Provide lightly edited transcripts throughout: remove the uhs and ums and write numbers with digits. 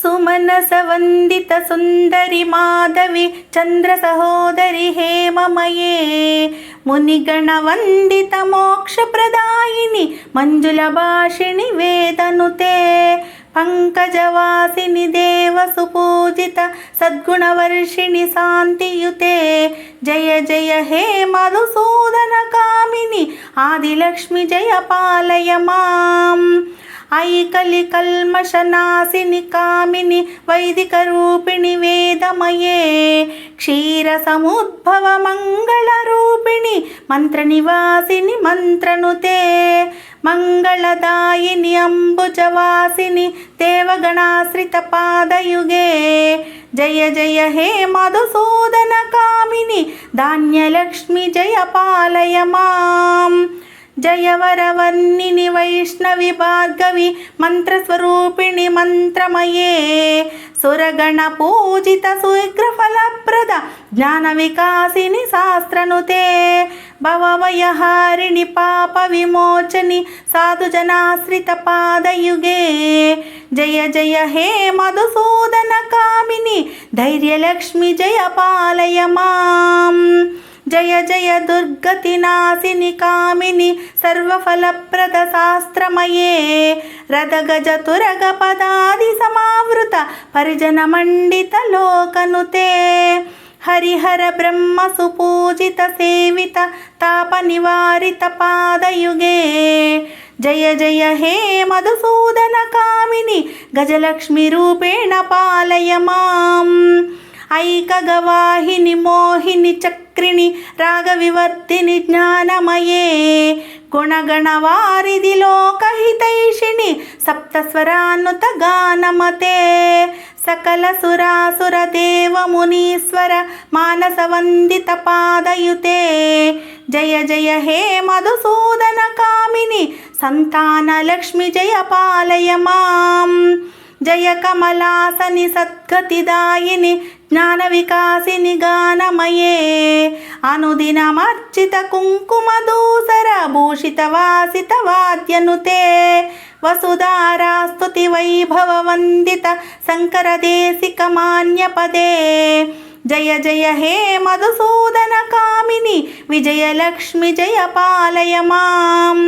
సుమనస వందిత సుందరి మాధవి చంద్ర సహోదరి హేమమయే మునిగణ వందిత మోక్ష ప్రదాయిని మంజుల భాషిణి వేదనుతే పంకజవాసిని దేవ సుపూజిత సద్గుణవర్షిణి శాంతియుతే జయ జయ హే మధుసూదన కామిని ఆదిలక్ష్మి జయ పాలయ మాం ఐకలి కల్మషనాశిని కామిని వైదిక రూపిణి వేదమయే క్షీర సముద్భవ మంగళ రూపిణి మంత్ర నివాసిని మంత్రనుతే మంగళదాయిని అంబుజవాసిని దేవగణాశ్రిత పాదయుగే జయ జయ హే మధుసూదన కామిని ధాన్యలక్ష్మి జయ పాలయ మాం జయవరవర్ణిని వైష్ణవి భార్గవి మంత్రస్వరూపిణి మంత్రమయే సురగణ పూజిత సుగ్రఫలప్రద జ్ఞాన వికాసిని శాస్త్రనుతే భవవయహారిణి పాప విమోచని సాధుజనాశ్రిత పాదయుగే జయ జయ హే మధుసూదన కామిని ధైర్యలక్ష్మి జయ పాలయ మాం జయ జయ దుర్గతి నాశిని కామిని సర్వఫలప్రద శాస్త్రమయే రథగజ తురగ పదాది సమావృత పరిజన మండిత లోకనుతే హరిహర బ్రహ్మ సుపూజిత సేవిత తాప నివారిత పాదయుగే జయ జయ హే మధుసూదన కామిని గజలక్ష్మి రూపేణ పాలయ మాం ఐకగవాహిని మోహిని చక్రిణి రాగవివర్ధిని జ్ఞానమయే గుణగణవారిధి లోకహితైషిణి సప్తస్వరానుత గానమతే సకల సురాసుర దేవ మునీశ్వర మానస వందిత పాదయుతే జయ జయ హే మధుసూదన కామిని సంతాన లక్ష్మి జయ పాలయ మాం జయ కమలాసని సద్గతిదాయిని జ్ఞాన వికాసిని గానమయే అనుదినమర్చిత కుంకుమ దూసర భూషిత వాసిత వాద్యనుతే వసుధారాస్తుతి వైభవ వందిత శంకర దేశిక మాన్యపదే జయ జయ హే మధుసూదన కామిని విజయలక్ష్మి జయ పాలయ మాం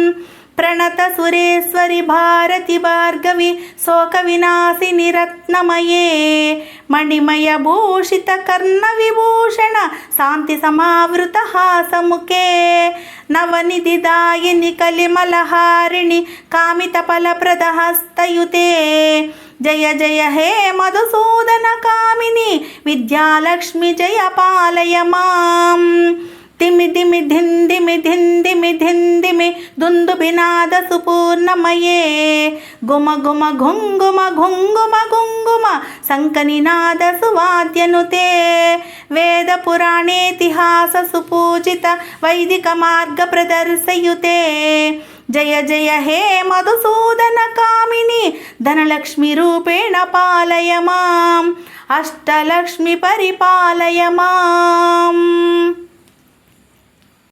ప్రణత సురేశ్వరి భారతి భార్గవి శోక వినాశిని రత్నమయే మణిమయ భూషిత కర్ణ విభూషణ శాంతి సమావృత హాసముఖే నవనిధి దాయిని కలిమలహారిణి కామిత ఫలప్రద హస్తయుతే జయ జయ హే మధుసూదన కామిని విద్యాలక్ష్మి జయ పాలయ మాం దిమి దిమి ధిందిమి ధిందిమి ధిందిమి దుందుభినాద సుపూర్ణమయే గుమ గుమ ఘుంగుమ ఘుంగుమ ఘుంగుమ శంఖనినాద సువాద్యనుతే వేద పురాణేతిహాస సుపూజిత వైదిక మార్గ ప్రదర్శయుతే జయ జయ హే మధుసూదన కామిని ధనలక్ష్మి రూపేణ పాలయ మాం అష్టలక్ష్మి పరిపాలయ మాం.